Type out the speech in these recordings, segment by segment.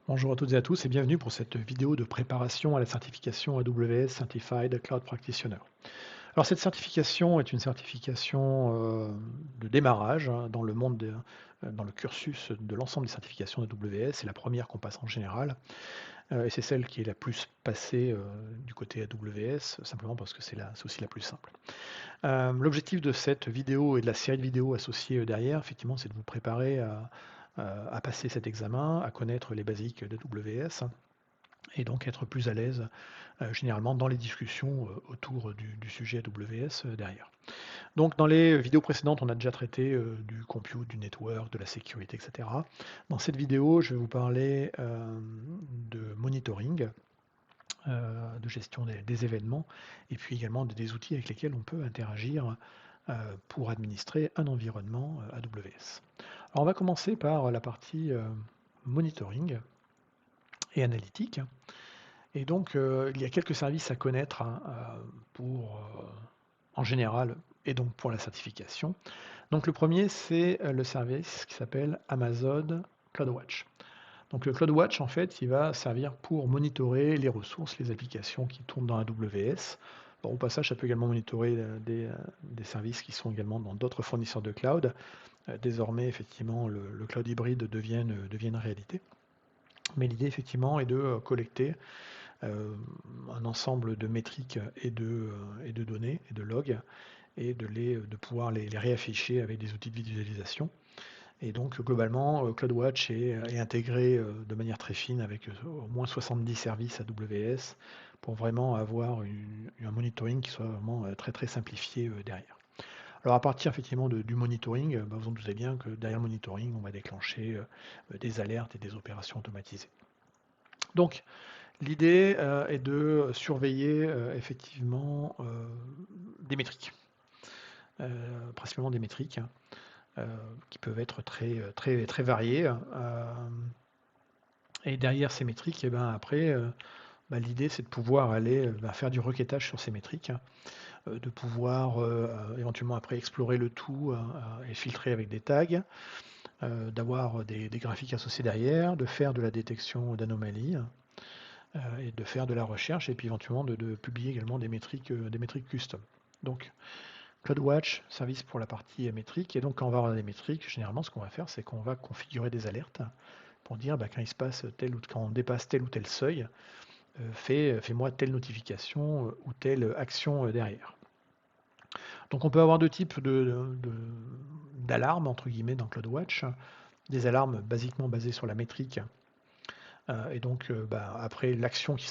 Bonjour à toutes et à tous et bienvenue pour cette vidéo de préparation à la certification AWS Certified Cloud Practitioner. Alors cette certification est une certification de démarrage dans le monde, dans le cursus de l'ensemble des certifications AWS. C'est la première qu'on passe en général et c'est celle qui est la plus passée du côté AWS, simplement parce que c'est aussi la plus simple. L'objectif de cette vidéo et de la série de vidéos associées derrière, effectivement, c'est de vous préparer à passer cet examen, à connaître les basiques d'AWS et donc être plus à l'aise généralement dans les discussions autour du sujet AWS derrière. Donc dans les vidéos précédentes, on a déjà traité du compute, du network, de la sécurité, etc. Dans cette vidéo, je vais vous parler de monitoring, de gestion des événements, et puis également des outils avec lesquels on peut interagir pour administrer un environnement AWS. Alors on va commencer par la partie monitoring et analytique. Et donc, il y a quelques services à connaître hein, pour, en général, et donc pour la certification. Donc le premier, c'est le service qui s'appelle Amazon CloudWatch. Donc le CloudWatch, en fait, il va servir pour monitorer les ressources, les applications qui tournent dans AWS. Bon, au passage, ça peut également monitorer des services qui sont également dans d'autres fournisseurs de cloud. Désormais, effectivement, le cloud hybride devienne réalité. Mais l'idée, effectivement, est de collecter un ensemble de métriques et de données et de logs et de pouvoir les réafficher avec des outils de visualisation. Et donc globalement, CloudWatch est intégré de manière très fine avec au moins 70 services AWS pour vraiment avoir un monitoring qui soit vraiment très très simplifié derrière. Alors à partir effectivement du monitoring, vous en doutez bien que derrière le monitoring, on va déclencher des alertes et des opérations automatisées. Donc l'idée est de surveiller effectivement des métriques, principalement des métriques qui peuvent être très variées. Et derrière ces métriques, et ben, après, l'idée c'est de pouvoir aller faire du requêtage sur ces métriques, de pouvoir éventuellement après explorer le tout et filtrer avec des tags, d'avoir des graphiques associés derrière, de faire de la détection d'anomalies et de faire de la recherche et puis éventuellement de publier également des métriques custom. Donc CloudWatch, service pour la partie métrique, et donc quand on va avoir des métriques, généralement ce qu'on va faire, c'est qu'on va configurer des alertes pour dire quand il se passe quand on dépasse tel ou tel seuil, fais-moi telle notification ou telle action derrière. Donc on peut avoir deux types d'alarmes entre guillemets dans CloudWatch, des alarmes basiquement basées sur la métrique et donc, après l'action qui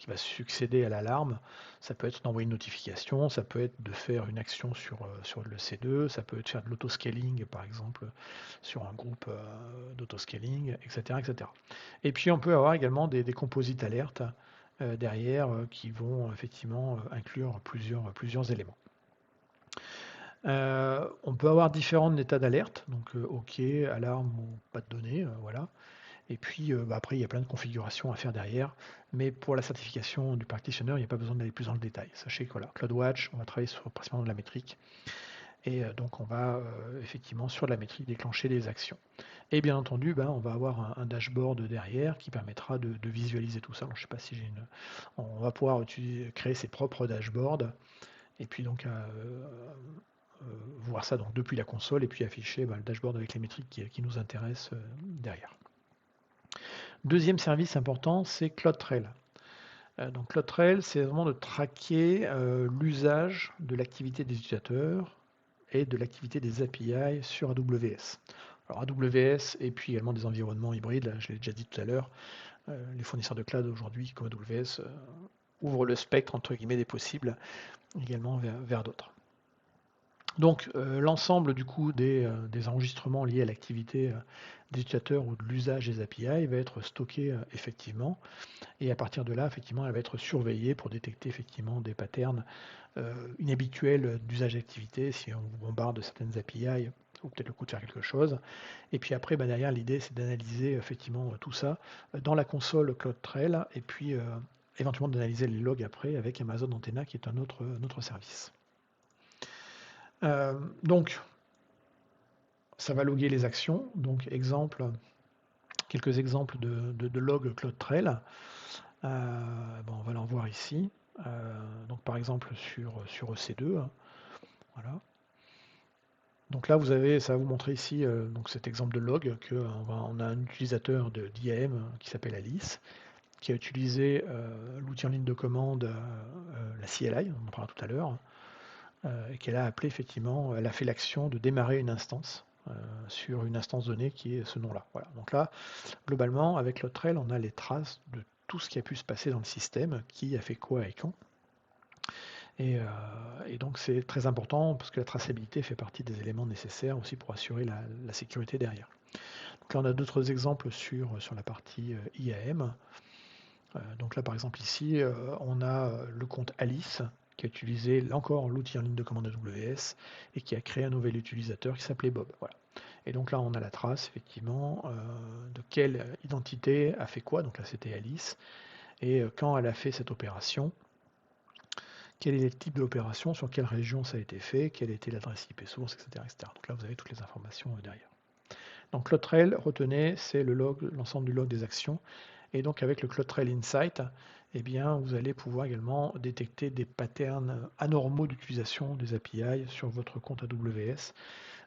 va succéder à l'alarme, ça peut être d'envoyer une notification, ça peut être de faire une action sur le C2, ça peut être faire de l'autoscaling, par exemple, sur un groupe d'autoscaling, etc., etc. Et puis, on peut avoir également des composites alertes derrière qui vont effectivement inclure plusieurs éléments. On peut avoir différents états d'alerte, donc OK, alarme ou pas de données, voilà. Et puis après, il y a plein de configurations à faire derrière. Mais pour la certification du practitioner, il n'y a pas besoin d'aller plus dans le détail. Sachez que voilà, CloudWatch, on va travailler sur principalement de la métrique. Et donc on va effectivement sur la métrique déclencher des actions. Et bien entendu, on va avoir un dashboard derrière qui permettra de visualiser tout ça. Alors, je ne sais pas si j'ai une. On va pouvoir créer ses propres dashboards et puis donc voir ça donc, depuis la console et puis afficher le dashboard avec les métriques qui nous intéressent derrière. Deuxième service important, c'est CloudTrail. Donc CloudTrail, c'est vraiment de traquer l'usage de l'activité des utilisateurs et de l'activité des API sur AWS. Alors AWS et puis également des environnements hybrides, je l'ai déjà dit tout à l'heure, les fournisseurs de cloud aujourd'hui comme AWS ouvrent le spectre entre guillemets des possibles également vers d'autres. Donc l'ensemble du coup des enregistrements liés à l'activité des utilisateurs ou de l'usage des API va être stocké effectivement et à partir de là effectivement elle va être surveillée pour détecter effectivement des patterns inhabituels d'usage d'activité si on vous bombarde de certaines API ou peut-être le coup de faire quelque chose. Et puis après derrière l'idée c'est d'analyser effectivement tout ça dans la console CloudTrail et puis éventuellement d'analyser les logs après avec Amazon Antenna qui est un autre service. Donc, ça va loguer les actions. Donc, exemple, quelques exemples de logs CloudTrail. Bon, on va l'en voir ici. Donc par exemple sur EC2, voilà. Donc là, ça va vous montrer ici donc cet exemple de log on a un utilisateur d'IAM qui s'appelle Alice, qui a utilisé l'outil en ligne de commande, la CLI, on en parlera tout à l'heure, et qu'elle a appelé effectivement, elle a fait l'action de démarrer une instance sur une instance donnée qui est ce nom-là. Voilà. Donc là, globalement, avec CloudTrail, on a les traces de tout ce qui a pu se passer dans le système, qui a fait quoi et quand. Et donc c'est très important parce que la traçabilité fait partie des éléments nécessaires aussi pour assurer la sécurité derrière. Donc là on a d'autres exemples sur la partie IAM. Donc là par exemple ici on a le compte Alice qui a utilisé là encore l'outil en ligne de commande AWS et qui a créé un nouvel utilisateur qui s'appelait Bob. Voilà. Et donc là on a la trace effectivement de quelle identité a fait quoi. Donc là c'était Alice. Et quand elle a fait cette opération, quel est le type d'opération, sur quelle région ça a été fait, quelle était l'adresse IP source, etc., etc. Donc là, vous avez toutes les informations derrière. Donc CloudTrail, retenez, c'est le log, l'ensemble du log des actions. Et donc avec le CloudTrail Insight, eh bien, vous allez pouvoir également détecter des patterns anormaux d'utilisation des API sur votre compte AWS,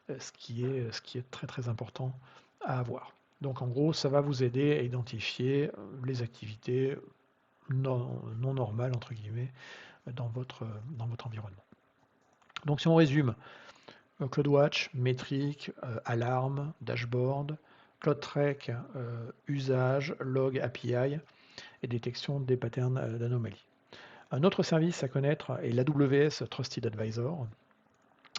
ce qui est très très important à avoir. Donc en gros, ça va vous aider à identifier les activités non normales, entre guillemets, dans votre environnement. Donc si on résume, CloudWatch, métrique, alarme, dashboard, CloudTrack, usage, log, API et détection des patterns d'anomalies. Un autre service à connaître est l'AWS Trusted Advisor.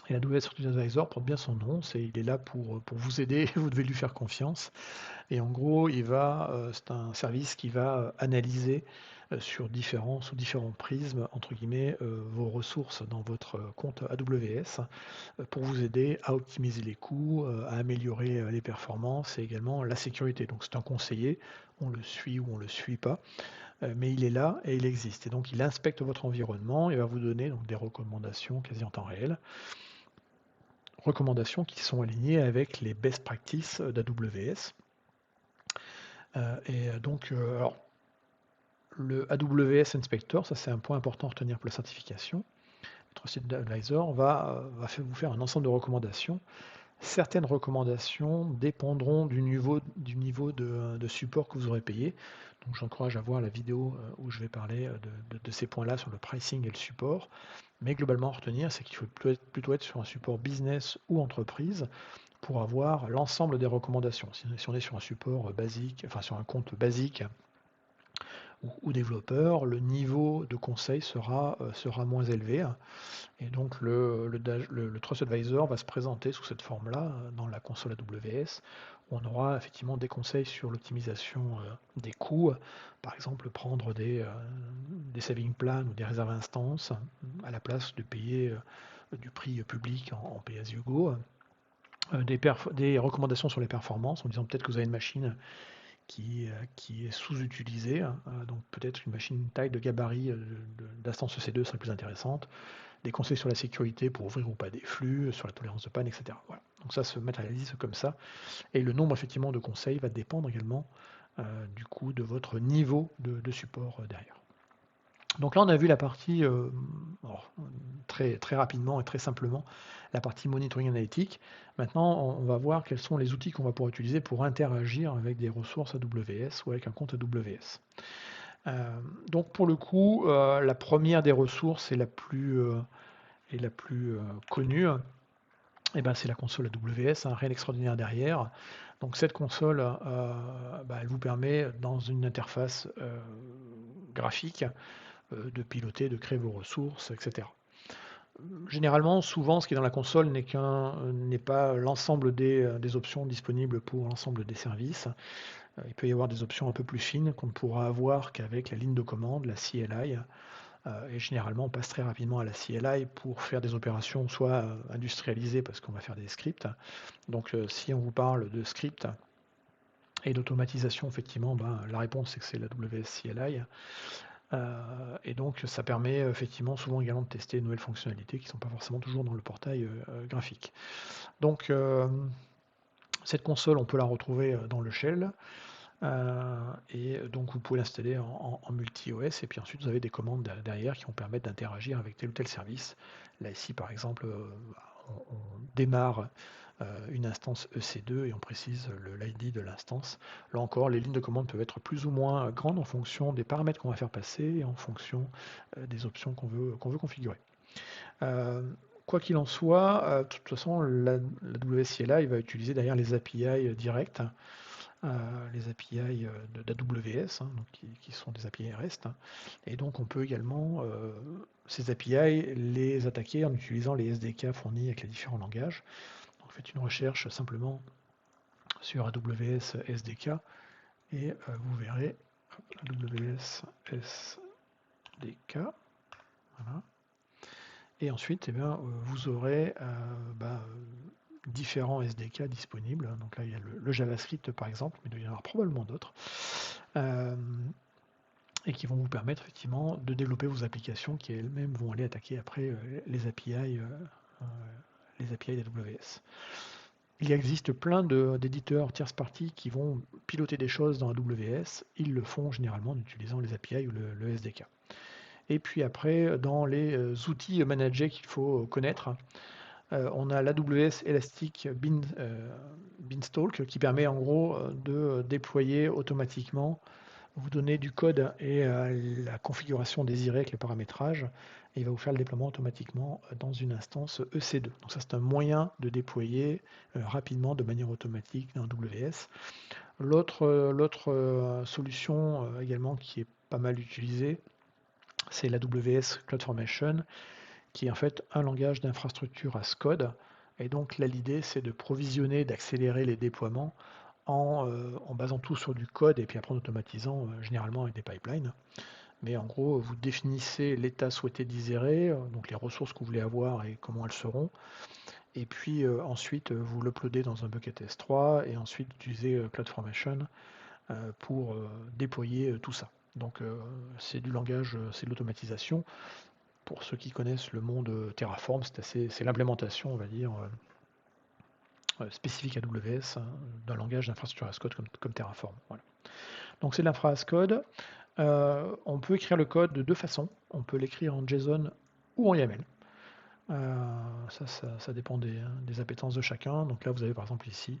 Et l'AWS Trusted Advisor porte bien son nom, il est là pour vous aider, vous devez lui faire confiance. Et en gros, c'est un service qui va analyser sous différents prismes, entre guillemets, vos ressources dans votre compte AWS pour vous aider à optimiser les coûts, à améliorer les performances et également la sécurité. Donc c'est un conseiller, on le suit ou on ne le suit pas, mais il est là et il existe. Et donc il inspecte votre environnement et va vous donner donc, des recommandations quasi en temps réel. Recommandations qui sont alignées avec les best practices d'AWS. Alors, le AWS Inspector, ça c'est un point important à retenir pour la certification. Le Trusted Advisor va vous faire un ensemble de recommandations. Certaines recommandations dépendront du niveau de support que vous aurez payé. Donc j'encourage à voir la vidéo où je vais parler de ces points-là sur le pricing et le support. Mais globalement, à retenir, c'est qu'il faut plutôt être sur un support business ou entreprise pour avoir l'ensemble des recommandations. Si on est sur un support basique, enfin sur un compte basique ou développeur, le niveau de conseil sera moins élevé. Et donc le Trust Advisor va se présenter sous cette forme-là dans la console AWS. On aura effectivement des conseils sur l'optimisation des coûts, par exemple prendre des saving plans ou des réserves instances à la place de payer du prix public en pay-as-you-go. Des recommandations sur les performances en disant peut-être que vous avez une machine qui est sous-utilisée, donc peut-être une machine taille de gabarit d'instance EC2 serait plus intéressante, des conseils sur la sécurité pour ouvrir ou pas des flux, sur la tolérance de panne, etc. Voilà. Donc ça se matérialise comme ça, et le nombre effectivement de conseils va dépendre également du coup de votre niveau de support derrière. Donc là, on a vu la partie, très, très rapidement et très simplement, la partie monitoring analytique. Maintenant, on va voir quels sont les outils qu'on va pouvoir utiliser pour interagir avec des ressources AWS ou avec un compte AWS. Donc pour le coup, la première des ressources et la plus connue, c'est la console AWS, rien d'extraordinaire derrière. Donc cette console, elle vous permet, dans une interface graphique, de piloter, de créer vos ressources, etc. Généralement, souvent, ce qui est dans la console n'est pas l'ensemble des options disponibles pour l'ensemble des services. Il peut y avoir des options un peu plus fines qu'on ne pourra avoir qu'avec la ligne de commande, la CLI. Et généralement, on passe très rapidement à la CLI pour faire des opérations soit industrialisées parce qu'on va faire des scripts. Donc, si on vous parle de scripts et d'automatisation, effectivement, la réponse c'est que c'est la WS CLI. Et donc ça permet effectivement souvent également de tester de nouvelles fonctionnalités qui ne sont pas forcément toujours dans le portail graphique. Donc cette console, on peut la retrouver dans le shell. Et donc vous pouvez l'installer en multi-OS et puis ensuite vous avez des commandes derrière qui vont permettre d'interagir avec tel ou tel service. Là ici par exemple, on démarre une instance EC2 et on précise l'ID de l'instance. Là encore, les lignes de commande peuvent être plus ou moins grandes en fonction des paramètres qu'on va faire passer et en fonction des options qu'on veut configurer. Euh, Quoi qu'il en soit, de toute façon, la WSCLI va utiliser derrière les API directs, les API d'AWS, hein, donc qui sont des API REST. Hein. Et donc on peut également, ces API, les attaquer en utilisant les SDK fournis avec les différents langages. Donc faites une recherche simplement sur AWS SDK et vous verrez AWS SDK. Voilà. Et ensuite, eh bien, vous aurez différents SDK disponibles. Donc là, il y a le JavaScript par exemple, mais il doit y en avoir probablement d'autres. Et qui vont vous permettre effectivement de développer vos applications qui elles-mêmes vont aller attaquer après les API d'AWS. Il existe plein d'éditeurs tierce partie qui vont piloter des choses dans AWS. Ils le font généralement en utilisant les API ou le SDK. Et puis après, dans les outils managés qu'il faut connaître, on a l'AWS Elastic Beanstalk qui permet en gros de déployer automatiquement, vous donner du code et la configuration désirée avec le paramétrage, et il va vous faire le déploiement automatiquement dans une instance EC2. Donc ça c'est un moyen de déployer rapidement de manière automatique dans AWS. L'autre solution également qui est pas mal utilisée, c'est l'AWS CloudFormation, qui est en fait un langage d'infrastructure as code. Et donc là, l'idée, c'est de provisionner, d'accélérer les déploiements en basant tout sur du code et puis après en automatisant généralement avec des pipelines. Mais en gros, vous définissez l'état souhaité d'Iséré, donc les ressources que vous voulez avoir et comment elles seront. Et puis ensuite, vous l'uploadez dans un bucket S3 et ensuite utilisez CloudFormation pour déployer tout ça. Donc c'est du langage, c'est de l'automatisation. Pour ceux qui connaissent le monde Terraform, c'est l'implémentation, on va dire, spécifique AWS, hein, d'un langage d'infrastructure as code comme Terraform. Voilà. Donc c'est de l'infra as code. On peut écrire le code de deux façons. On peut l'écrire en JSON ou en YAML. Ça dépend des appétences de chacun. Donc là, vous avez par exemple ici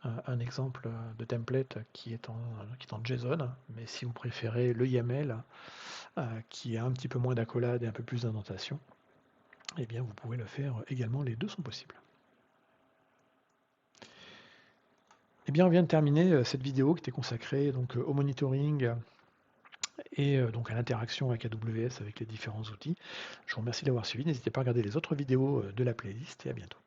un exemple de template qui est en JSON, mais si vous préférez le YAML, qui a un petit peu moins d'accolade et un peu plus d'indentation, eh bien vous pouvez le faire également, les deux sont possibles. Eh bien on vient de terminer cette vidéo qui était consacrée donc, au monitoring et donc à l'interaction avec AWS avec les différents outils. Je vous remercie d'avoir suivi, n'hésitez pas à regarder les autres vidéos de la playlist et à bientôt.